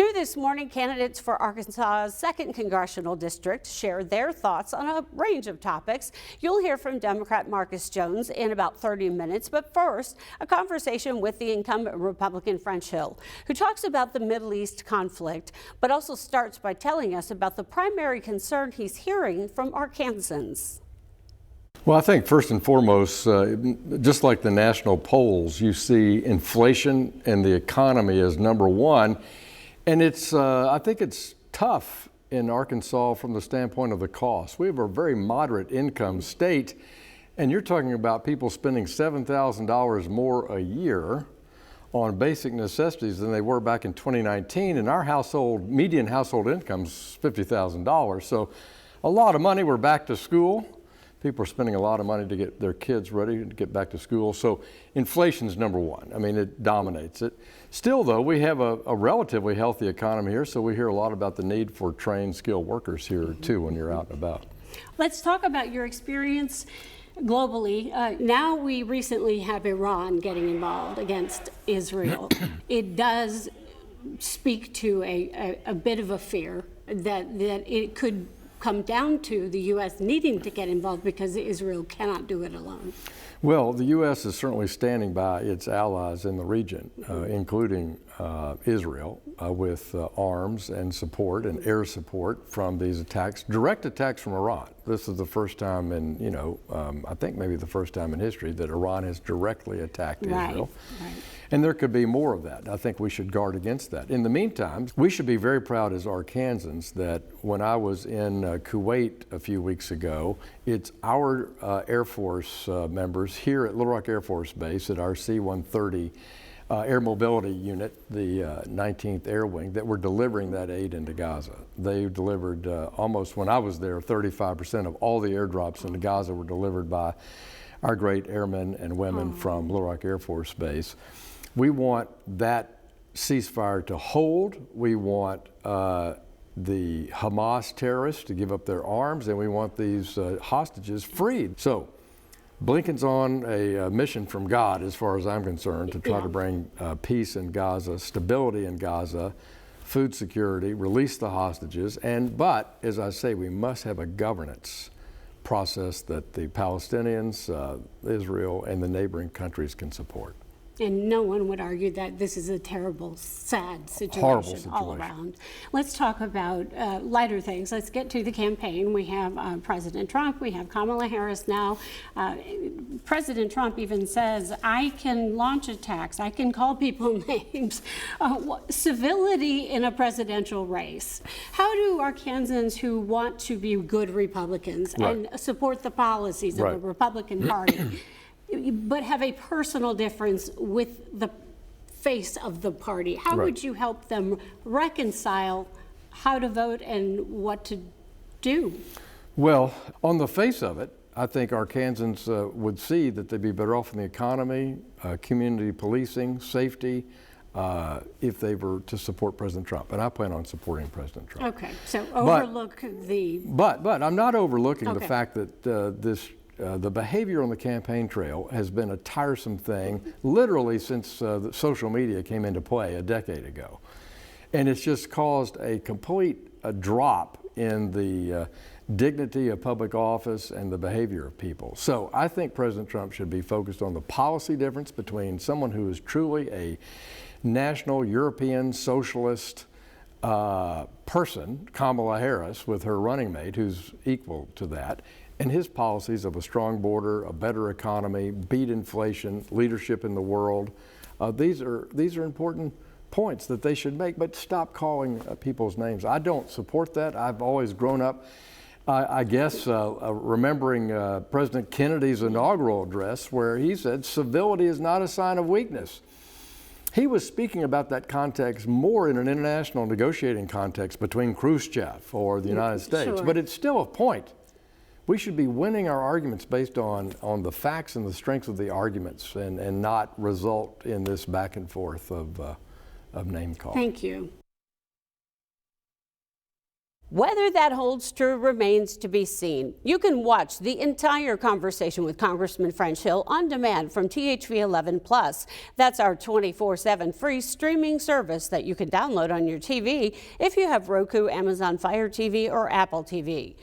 New this morning, candidates for Arkansas's 2nd Congressional District share their thoughts on a range of topics. You'll hear from Democrat Marcus Jones in about 30 minutes, but first, a conversation with the incumbent Republican French Hill, who talks about the Middle East conflict, but also starts by telling us about the primary concern he's hearing from Arkansans. Well, I think first and foremost, just like the national polls, you see inflation and the economy as number one. And I think it's tough in Arkansas from the standpoint of the cost. We have a very moderate income state, and you're talking about people spending $7,000 more a year on basic necessities than they were back in 2019. And our median household income is $50,000. So a lot of money. We're back to school. People are spending a lot of money to get their kids ready to get back to school. So inflation's number one. I mean, it dominates it. Still, though, we have a relatively healthy economy here, so we hear a lot about the need for trained, skilled workers here, too, when you're out and about. Let's talk about your experience globally. Now we recently have Iran getting involved against Israel. It does speak to a bit of a fear that it could come down to the U.S. needing to get involved because Israel cannot do it alone. Well, the U.S. is certainly standing by its allies in the region, including Israel, with arms and support and air support from these attacks, direct attacks from Iran. This is the first time in, I think maybe the first time in history that Iran has directly attacked Israel. Right. And there could be more of that. I think we should guard against that. In the meantime, we should be very proud as Arkansans that when I was in Kuwait a few weeks ago, it's our Air Force members here at Little Rock Air Force Base at our C-130 Air Mobility Unit, the 19th Air Wing, that were delivering that aid into Gaza. They delivered almost, when I was there, 35% of all the airdrops into Gaza were delivered by our great airmen and women from Little Rock Air Force Base. We want that ceasefire to hold. We want the Hamas terrorists to give up their arms, and we want these hostages freed. So Blinken's on a mission from God, as far as I'm concerned, to try to bring peace in Gaza, stability in Gaza, food security, release the hostages. But, as I say, we must have a governance process that the Palestinians, Israel, and the neighboring countries can support. And no one would argue that this is a terrible, sad situation, horrible situation all around. Let's talk about lighter things. Let's get to the campaign. We have President Trump. We have Kamala Harris now. President Trump even says, I can launch attacks. I can call people names. Civility in a presidential race. How do Arkansans who want to be good Republicans and support the policies of the Republican Party but have a personal difference with the face of the party, how would you help them reconcile how to vote and what to do? Well, on the face of it, I think Arkansans would see that they'd be better off in the economy, community policing, safety, if they were to support President Trump. And I plan on supporting President Trump. Okay, so overlook the... But I'm not overlooking the fact that the behavior on the campaign trail has been a tiresome thing literally since the social media came into play a decade ago. And it's just caused a complete drop in the dignity of public office and the behavior of people. So I think President Trump should be focused on the policy difference between someone who is truly a national European socialist person, Kamala Harris, with her running mate who's equal to that, and his policies of a strong border, a better economy, beat inflation, leadership in the world. These are important points that they should make, but stop calling people's names. I don't support that. I've always grown up, I guess, remembering President Kennedy's inaugural address where he said, civility is not a sign of weakness. He was speaking about that context more in an international negotiating context between Khrushchev or the United States, but it's still a point. We should be winning our arguments based on the facts and the strength of the arguments and not result in this back and forth of name calling. Thank you. Whether that holds true remains to be seen. You can watch the entire conversation with Congressman French Hill on demand from THV 11 Plus. That's our 24/7 free streaming service that you can download on your TV if you have Roku, Amazon Fire TV, or Apple TV.